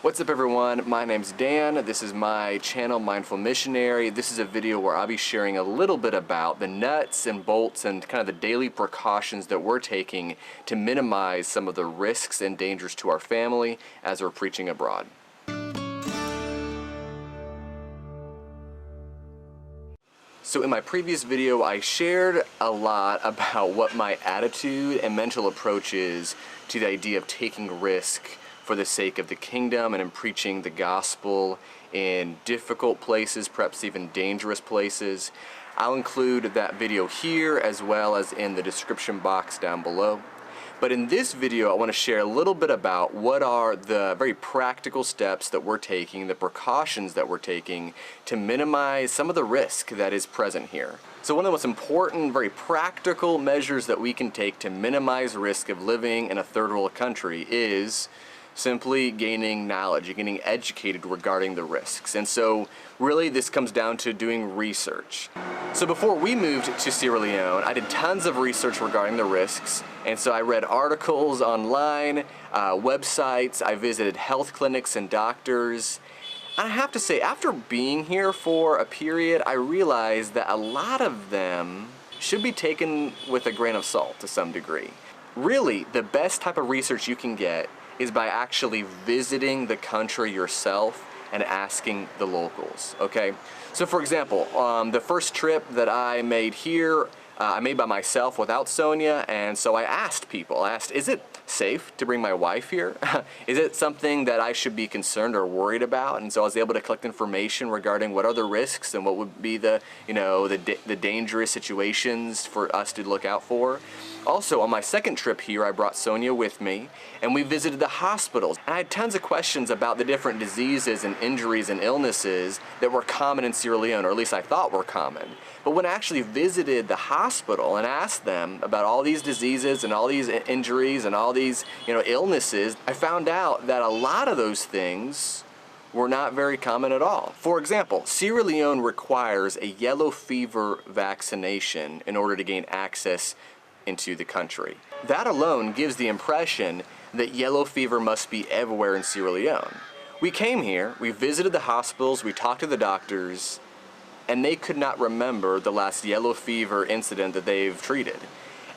What's up everyone, my name's Dan. This is my channel, Mindful Missionary. This is a video where I'll be sharing a little bit about the nuts and bolts and kind of the daily precautions that we're taking to minimize some of the risks and dangers to our family as we're preaching abroad. So in my previous video, I shared a lot about what my attitude and mental approach is to the idea of taking risk for the sake of the kingdom and in preaching the gospel in difficult places, perhaps even dangerous places. I'll include that video here as well as in the description box down below. But in this video, I want to share a little bit about what are the very practical steps that we're taking, the precautions that we're taking to minimize some of the risk that is present here. So one of the most important, very practical measures that we can take to minimize risk of living in a third world country is simply gaining knowledge, getting educated regarding the risks. And so really this comes down to doing research. So before we moved to Sierra Leone, I did tons of research regarding the risks. And so I read articles online, websites, I visited health clinics and doctors. I have to say, after being here for a period, I realized that a lot of them should be taken with a grain of salt to some degree. Really, the best type of research you can get is by actually visiting the country yourself and asking the locals, okay? So for example, the first trip that I made here, I made by myself without Sonia, and so I asked people, is it safe to bring my wife here? Is it something that I should be concerned or worried about? And so I was able to collect information regarding what are the risks and what would be the dangerous situations for us to look out for. Also, on my second trip here, I brought Sonia with me, and we visited the hospitals. And I had tons of questions about the different diseases and injuries and illnesses that were common in Sierra Leone, or at least I thought were common. But when I actually visited the hospital and asked them about all these diseases and all these injuries and all these illnesses, I found out that a lot of those things were not very common at all. For example, Sierra Leone requires a yellow fever vaccination in order to gain access into the country. That alone gives the impression that yellow fever must be everywhere in Sierra Leone. We came here, we visited the hospitals, we talked to the doctors, and they could not remember the last yellow fever incident that they've treated.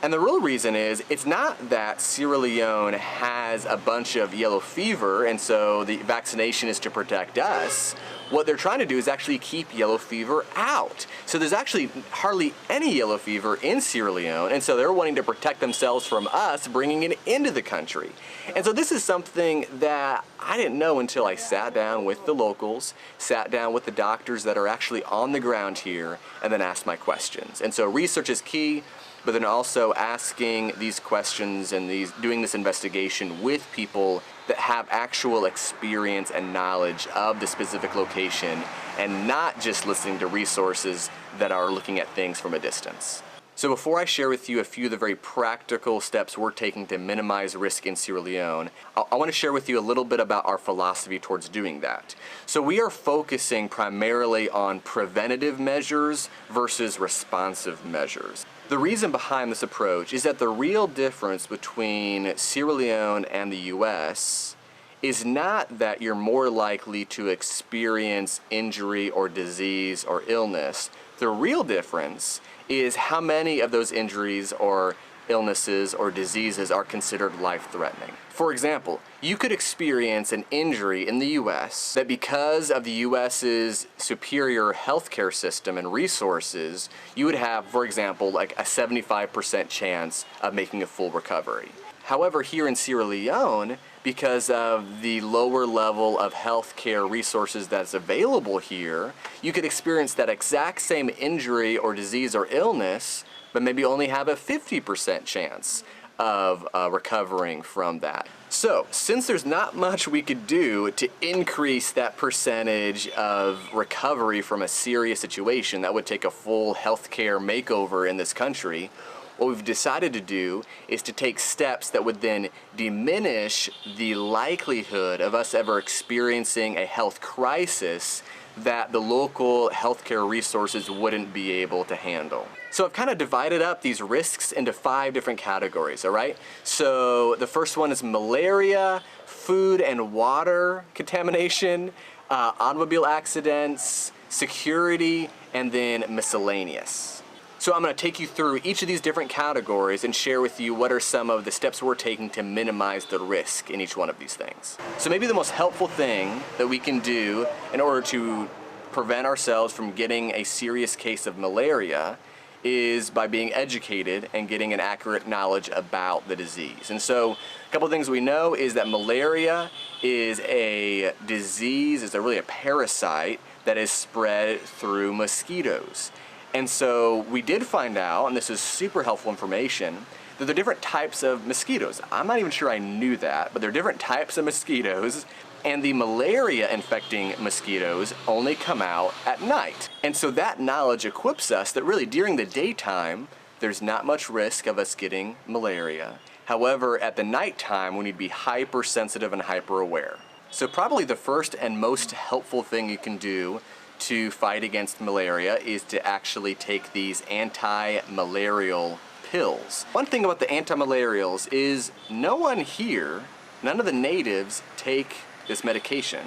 And the real reason is, it's not that Sierra Leone has a bunch of yellow fever and so the vaccination is to protect us. What they're trying to do is actually keep yellow fever out. So there's actually hardly any yellow fever in Sierra Leone, and so they're wanting to protect themselves from us bringing it into the country. And so this is something that I didn't know until I sat down with the locals, sat down with the doctors that are actually on the ground here, and then asked my questions. And so research is key, but then also asking these questions and doing this investigation with people that have actual experience and knowledge of the specific location, and not just listening to resources that are looking at things from a distance. So before I share with you a few of the very practical steps we're taking to minimize risk in Sierra Leone, I want to share with you a little bit about our philosophy towards doing that. So we are focusing primarily on preventative measures versus responsive measures. The reason behind this approach is that the real difference between Sierra Leone and the US is not that you're more likely to experience injury or disease or illness. The real difference is how many of those injuries or illnesses or diseases are considered life-threatening. For example, you could experience an injury in the US that, because of the US's superior healthcare system and resources, you would have, for example, like a 75% chance of making a full recovery. However, here in Sierra Leone, because of the lower level of healthcare resources that's available here, you could experience that exact same injury or disease or illness, but maybe only have a 50% chance of recovering from that. So, since there's not much we could do to increase that percentage of recovery from a serious situation that would take a full healthcare makeover in this country, what we've decided to do is to take steps that would then diminish the likelihood of us ever experiencing a health crisis that the local healthcare resources wouldn't be able to handle. So I've kind of divided up these risks into 5 different categories, all right? So the first one is malaria, food and water contamination, automobile accidents, security, and then miscellaneous. So I'm going to take you through each of these different categories and share with you what are some of the steps we're taking to minimize the risk in each one of these things. So maybe the most helpful thing that we can do in order to prevent ourselves from getting a serious case of malaria is by being educated and getting an accurate knowledge about the disease. And so a couple of things we know is that malaria is a disease, is really a parasite that is spread through mosquitoes. And so we did find out, and this is super helpful information, that there are different types of mosquitoes. I'm not even sure I knew that, but there are different types of mosquitoes, and the malaria infecting mosquitoes only come out at night. And so that knowledge equips us that really during the daytime, there's not much risk of us getting malaria. However, at the nighttime, we need to be hypersensitive and hyper aware. So probably the first and most helpful thing you can do to fight against malaria is to actually take these anti-malarial pills. One thing about the anti-malarials is no one here, none of the natives take this medication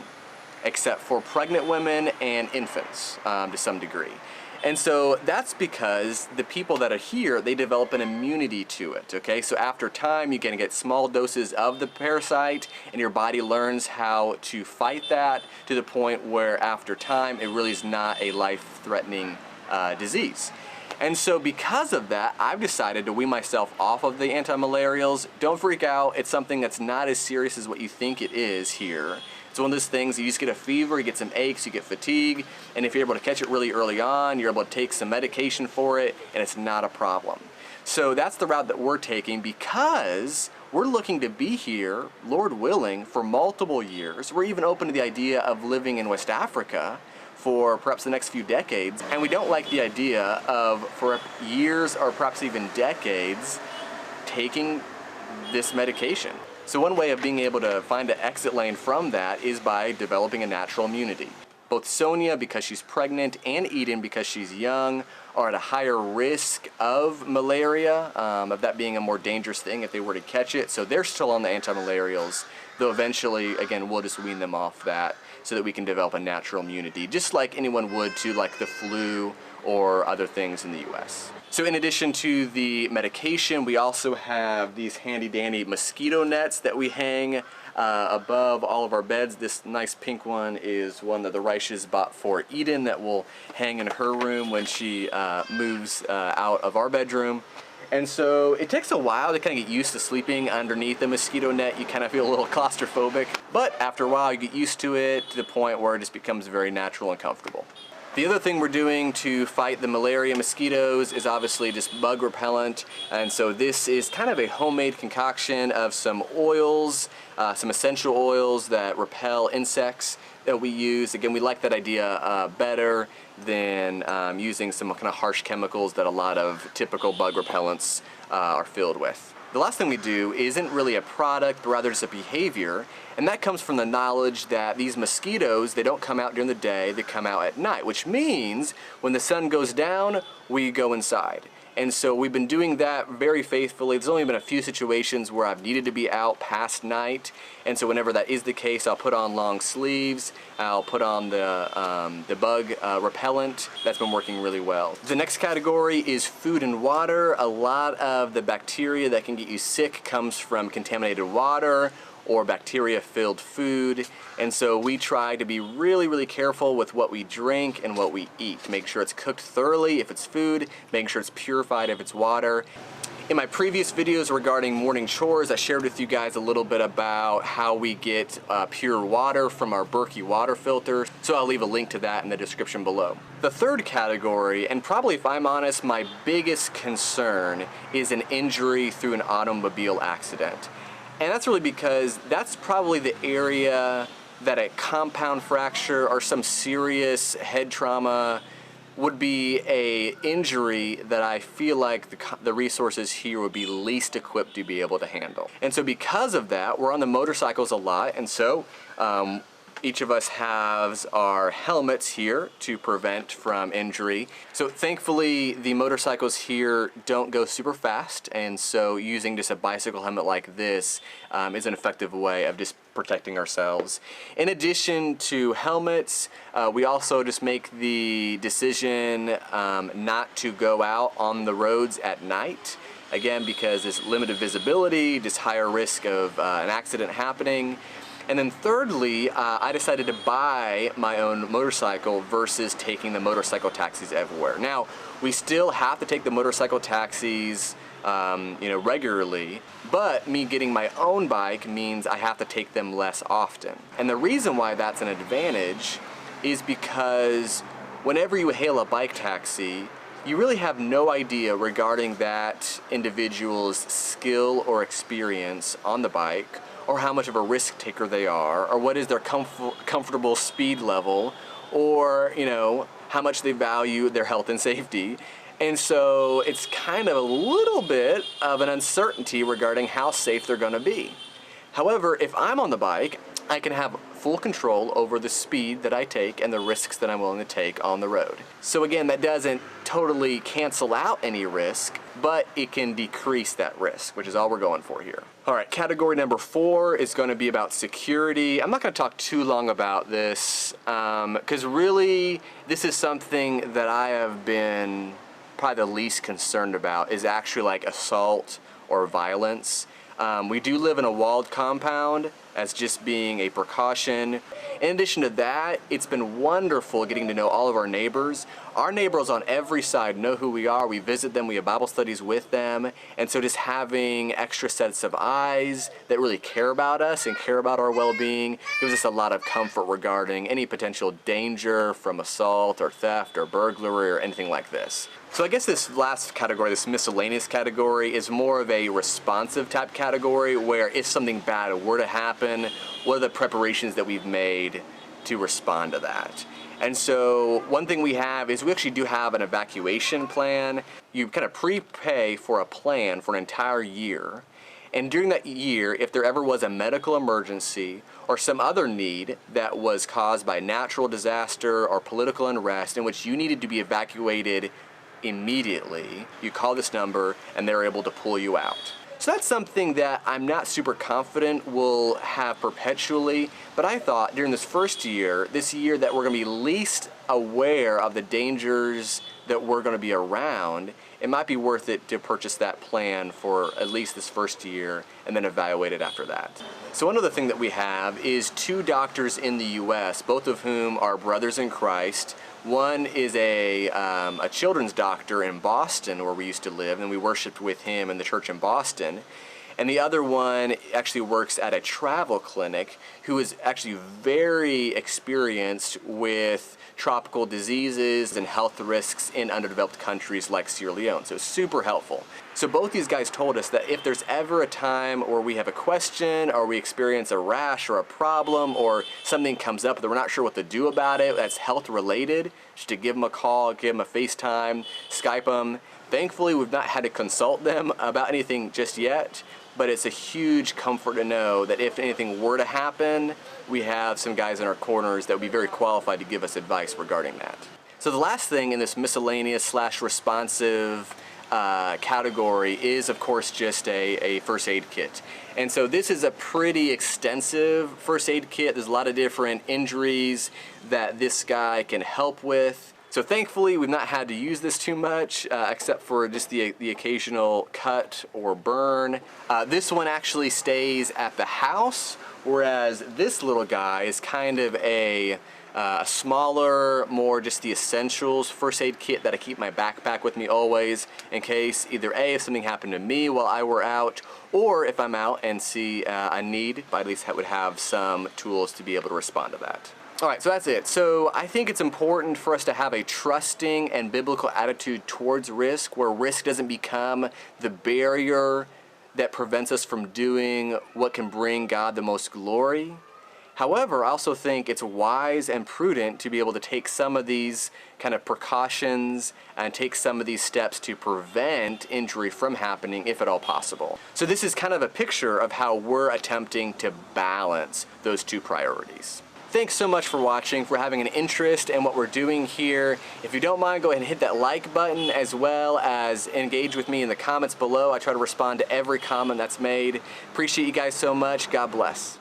except for pregnant women and infants to some degree. And so that's because the people that are here, they develop an immunity to it, okay? So after time, you're gonna get small doses of the parasite and your body learns how to fight that to the point where after time, it really is not a life-threatening disease. And so because of that, I've decided to wean myself off of the anti-malarials. Don't freak out, it's something that's not as serious as what you think it is here. It's one of those things, you just get a fever, you get some aches, you get fatigue, and if you're able to catch it really early on, you're able to take some medication for it, and it's not a problem. So that's the route that we're taking because we're looking to be here, Lord willing, for multiple years. We're even open to the idea of living in West Africa for perhaps the next few decades, and we don't like the idea of, for years or perhaps even decades, taking this medication. So one way of being able to find an exit lane from that is by developing a natural immunity. Both Sonia, because she's pregnant, and Eden, because she's young, are at a higher risk of malaria, of that being a more dangerous thing if they were to catch it. So they're still on the anti-malarials, though eventually, again, we'll just wean them off that so that we can develop a natural immunity, just like anyone would to like the flu or other things in the US. So in addition to the medication, we also have these handy dandy mosquito nets that we hang above all of our beds. This nice pink one is one that the Reiches bought for Eden that will hang in her room when she moves out of our bedroom. And so it takes a while to kind of get used to sleeping underneath the mosquito net. You kind of feel a little claustrophobic, but after a while you get used to it to the point where it just becomes very natural and comfortable. The other thing we're doing to fight the malaria mosquitoes is obviously just bug repellent, and so this is kind of a homemade concoction of some oils, some essential oils that repel insects that we use. Again, we like that idea better than using some kind of harsh chemicals that a lot of typical bug repellents are filled with. The last thing we do isn't really a product, but rather just a behavior, and that comes from the knowledge that these mosquitoes, they don't come out during the day, they come out at night, which means when the sun goes down, we go inside. And so we've been doing that very faithfully. There's only been a few situations where I've needed to be out past night, and so whenever that is the case, I'll put on long sleeves, I'll put on the bug repellent. That's been working really well. The next category is food and water. A lot of the bacteria that can get you sick comes from contaminated water or bacteria-filled food, and so we try to be really, really careful with what we drink and what we eat. Make sure it's cooked thoroughly if it's food, making sure it's purified if it's water. In my previous videos regarding morning chores, I shared with you guys a little bit about how we get pure water from our Berkey water filter, so I'll leave a link to that in the description below. The third category, and probably if I'm honest, my biggest concern is an injury through an automobile accident. And that's really because that's probably the area that a compound fracture or some serious head trauma would be a injury that I feel like the resources here would be least equipped to be able to handle. And so because of that, we're on the motorcycles a lot, and so Each of us has our helmets here to prevent from injury. So thankfully the motorcycles here don't go super fast, and so using just a bicycle helmet like this is an effective way of just protecting ourselves. In addition to helmets, we also just make the decision not to go out on the roads at night. Again, because there's limited visibility, just higher risk of an accident happening. And then thirdly, I decided to buy my own motorcycle versus taking the motorcycle taxis everywhere. Now, we still have to take the motorcycle taxis regularly, but me getting my own bike means I have to take them less often. And the reason why that's an advantage is because whenever you hail a bike taxi, you really have no idea regarding that individual's skill or experience on the bike, or how much of a risk taker they are, or what is their comfortable speed level, or how much they value their health and safety. And so it's kind of a little bit of an uncertainty regarding how safe they're gonna be. However, if I'm on the bike, I can have full control over the speed that I take and the risks that I'm willing to take on the road. So again, that doesn't totally cancel out any risk, but it can decrease that risk, which is all we're going for here. All right, category number 4 is going to be about security. I'm not going to talk too long about this, because really, this is something that I have been probably the least concerned about, is actually like assault or violence. We do live in a walled compound as just being a precaution. In addition to that, it's been wonderful getting to know all of our neighbors. Our neighbors on every side know who we are. We visit them, we have Bible studies with them. And so just having extra sets of eyes that really care about us and care about our well-being gives us a lot of comfort regarding any potential danger from assault or theft or burglary or anything like this. So I guess this last category, this miscellaneous category, is more of a responsive type category where if something bad were to happen, what are the preparations that we've made to respond to that? And so one thing we have is we actually do have an evacuation plan. You kind of prepay for a plan for an entire year. And during that year, if there ever was a medical emergency or some other need that was caused by natural disaster or political unrest in which you needed to be evacuated immediately, you call this number and they're able to pull you out. So that's something that I'm not super confident we'll have perpetually, but I thought during this first year, this year that we're gonna be least aware of the dangers that we're gonna be around, it might be worth it to purchase that plan for at least this first year and then evaluate it after that. So one other thing that we have is 2 doctors in the US, both of whom are brothers in Christ. One is a children's doctor in Boston, where we used to live, and we worshiped with him in the church in Boston. And the other one actually works at a travel clinic, who is actually very experienced with tropical diseases and health risks in underdeveloped countries like Sierra Leone. So it's super helpful. So both these guys told us that if there's ever a time where we have a question or we experience a rash or a problem or something comes up that we're not sure what to do about it that's health related, just to give them a call, give them a FaceTime, Skype them. Thankfully, we've not had to consult them about anything just yet, but it's a huge comfort to know that if anything were to happen, we have some guys in our corners that would be very qualified to give us advice regarding that. So the last thing in this miscellaneous / responsive category is, of course, just a first aid kit. And so this is a pretty extensive first aid kit. There's a lot of different injuries that this guy can help with. So thankfully, we've not had to use this too much, except for just the occasional cut or burn. This one actually stays at the house, whereas this little guy is kind of a smaller, more just the essentials first aid kit that I keep in my backpack with me always, in case either A, if something happened to me while I were out, or if I'm out and see a need, but at least I would have some tools to be able to respond to that. All right, so that's it. So I think it's important for us to have a trusting and biblical attitude towards risk, where risk doesn't become the barrier that prevents us from doing what can bring God the most glory. However, I also think it's wise and prudent to be able to take some of these kind of precautions and take some of these steps to prevent injury from happening, if at all possible. So this is kind of a picture of how we're attempting to balance those 2 priorities. Thanks so much for watching, for having an interest in what we're doing here. If you don't mind, go ahead and hit that like button, as well as engage with me in the comments below. I try to respond to every comment that's made. Appreciate you guys so much. God bless.